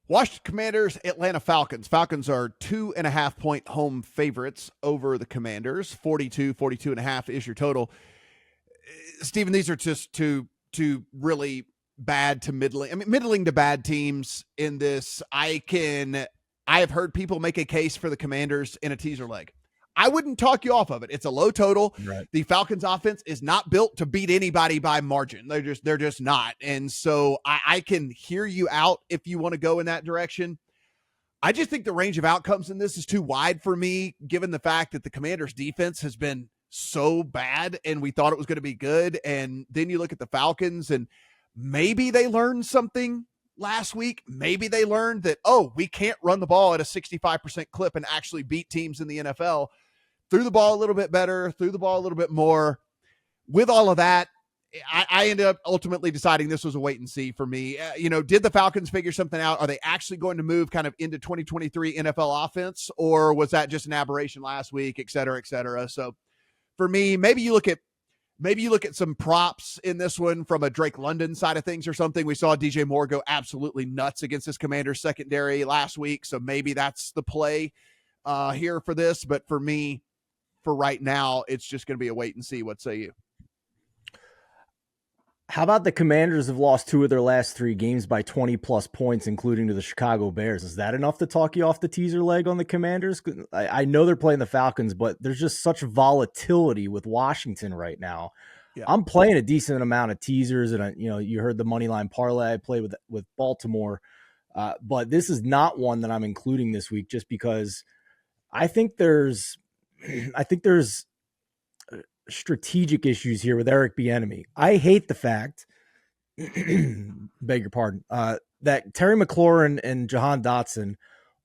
Washington Commanders, Atlanta Falcons. Falcons are 2.5-point home favorites over the Commanders. 42.5 is your total. Steven, these are just two really bad to middling. I mean, middling to bad teams in this. I have heard people make a case for the Commanders in a teaser leg. I wouldn't talk you off of it. It's a low total. Right. The Falcons offense is not built to beat anybody by margin. They're just not. And so I can hear you out if you want to go in that direction. I just think the range of outcomes in this is too wide for me, given the fact that the Commanders defense has been so bad and we thought it was going to be good. And then you look at the Falcons and maybe they learned something last week. Maybe they learned that, we can't run the ball at a 65% clip and actually beat teams in the NFL. Threw the ball a little bit better, threw the ball a little bit more. With all of that, I ended up ultimately deciding this was a wait and see for me. Did the Falcons figure something out? Are they actually going to move kind of into 2023 NFL offense, or was that just an aberration last week, et cetera, et cetera? So for me, maybe you look at some props in this one from a Drake London side of things or something. We saw DJ Moore go absolutely nuts against this Commanders secondary last week, so maybe that's the play here for this. But for me, for right now, it's just going to be a wait and see. What say you? How about the Commanders have lost 2 of their last 3 games by 20-plus points, including to the Chicago Bears? Is that enough to talk you off the teaser leg on the Commanders? I know they're playing the Falcons, but there's just such volatility with Washington right now. Yeah. I'm playing a decent amount of teasers, and you heard the moneyline parlay I played with Baltimore, but this is not one that I'm including this week just because I think there's strategic issues here with Eric Bieniemy. I hate the fact, beg your pardon, that Terry McLaurin and Jahan Dotson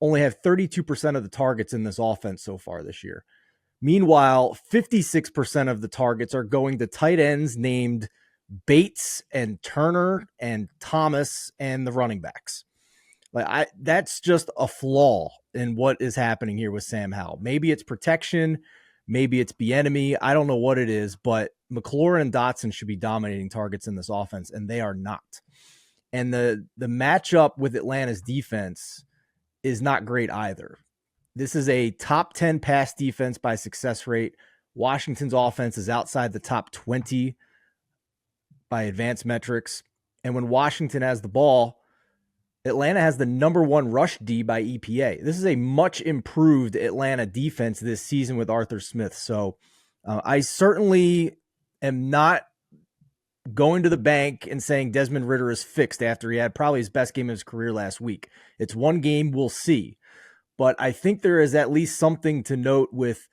only have 32% of the targets in this offense so far this year. Meanwhile, 56% of the targets are going to tight ends named Bates and Turner and Thomas and the running backs. That's just a flaw in what is happening here with Sam Howell. Maybe it's protection. Maybe it's Bieniemy. I don't know what it is, but McLaurin and Dotson should be dominating targets in this offense, and they are not. And the matchup with Atlanta's defense is not great either. This is a top 10 pass defense by success rate. Washington's offense is outside the top 20 by advanced metrics. And when Washington has the ball, Atlanta has the number 1 rush D by EPA. This is a much improved Atlanta defense this season with Arthur Smith. So I certainly am not going to the bank and saying Desmond Ridder is fixed after he had probably his best game of his career last week. It's one game, we'll see. But I think there is at least something to note with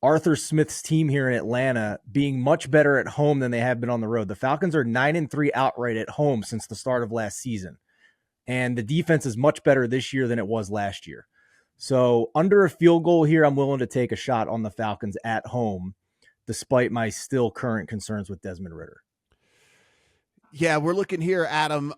Arthur Smith's team here in Atlanta being much better at home than they have been on the road. The Falcons are 9-3 outright at home since the start of last season. And the defense is much better this year than it was last year. So under a field goal here, I'm willing to take a shot on the Falcons at home, despite my still current concerns with Desmond Ridder. Yeah, we're looking here, Adam,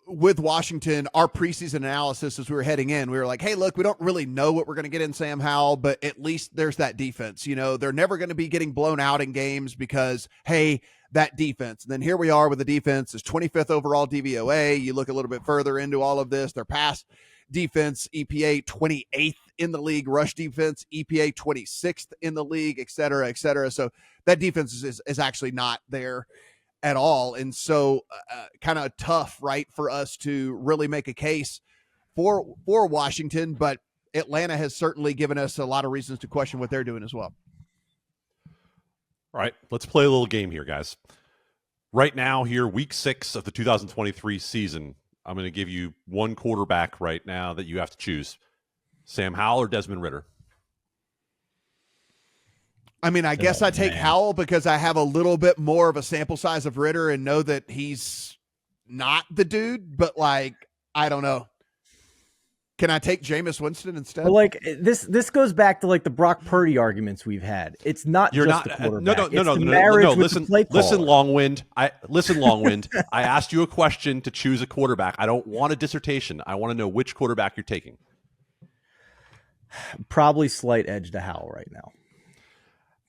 with Washington, our preseason analysis as we were heading in, we were like, hey, look, we don't really know what we're going to get in Sam Howell, but at least there's that defense. They're never going to be getting blown out in games because, hey, that defense. And then here we are with the defense is 25th overall DVOA. You look a little bit further into all of this, their pass defense, EPA 28th in the league, rush defense, EPA 26th in the league, et cetera, et cetera. So that defense is actually not there at all. And so kind of tough, right, for us to really make a case for Washington, but Atlanta has certainly given us a lot of reasons to question what they're doing as well. All right, let's play a little game here, guys. Right now here, week 6 of the 2023 season, I'm going to give you one quarterback right now that you have to choose. Sam Howell or Desmond Ridder? I mean, I guess I take Howell because I have a little bit more of a sample size of Ridder and know that he's not the dude, but I don't know. Can I take Jameis Winston instead? But this goes back to the Brock Purdy arguments we've had. It's not the quarterback. No. Listen, Longwind. I asked you a question to choose a quarterback. I don't want a dissertation. I want to know which quarterback you're taking. Probably slight edge to Howell right now.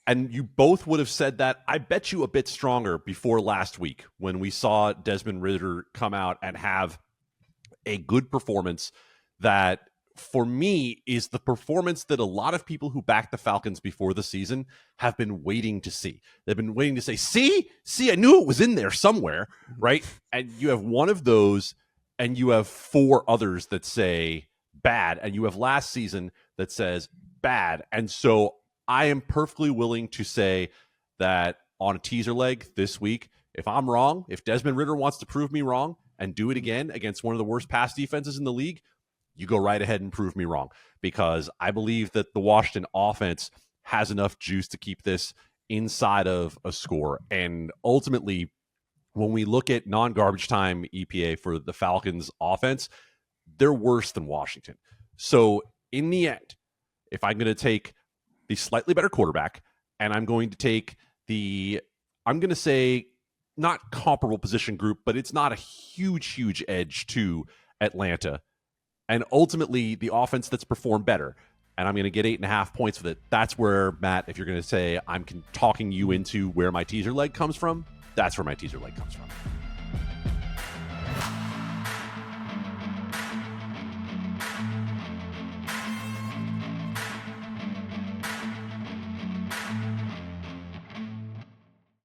And you both would have said that, I bet you, a bit stronger before last week when we saw Desmond Ridder come out and have a good performance that, for me, is the performance that a lot of people who backed the Falcons before the season have been waiting to see. They've been waiting to say, see, I knew it was in there somewhere, right? And you have one of those, and you have 4 others that say bad, and you have last season that says bad. And so I am perfectly willing to say that on a teaser leg this week, if I'm wrong, if Desmond Ridder wants to prove me wrong and do it again against one of the worst pass defenses in the league, you go right ahead and prove me wrong, because I believe that the Washington offense has enough juice to keep this inside of a score. And ultimately, when we look at non-garbage time EPA for the Falcons offense, they're worse than Washington. So in the end, if I'm going to take the slightly better quarterback, and I'm going to take I'm going to say not comparable position group, but it's not a huge edge to Atlanta, and ultimately the offense that's performed better, and I'm going to get 8.5 points with it. That's where, Matt, if you're going to say I'm talking you into where my teaser leg comes from, that's where my teaser leg comes from.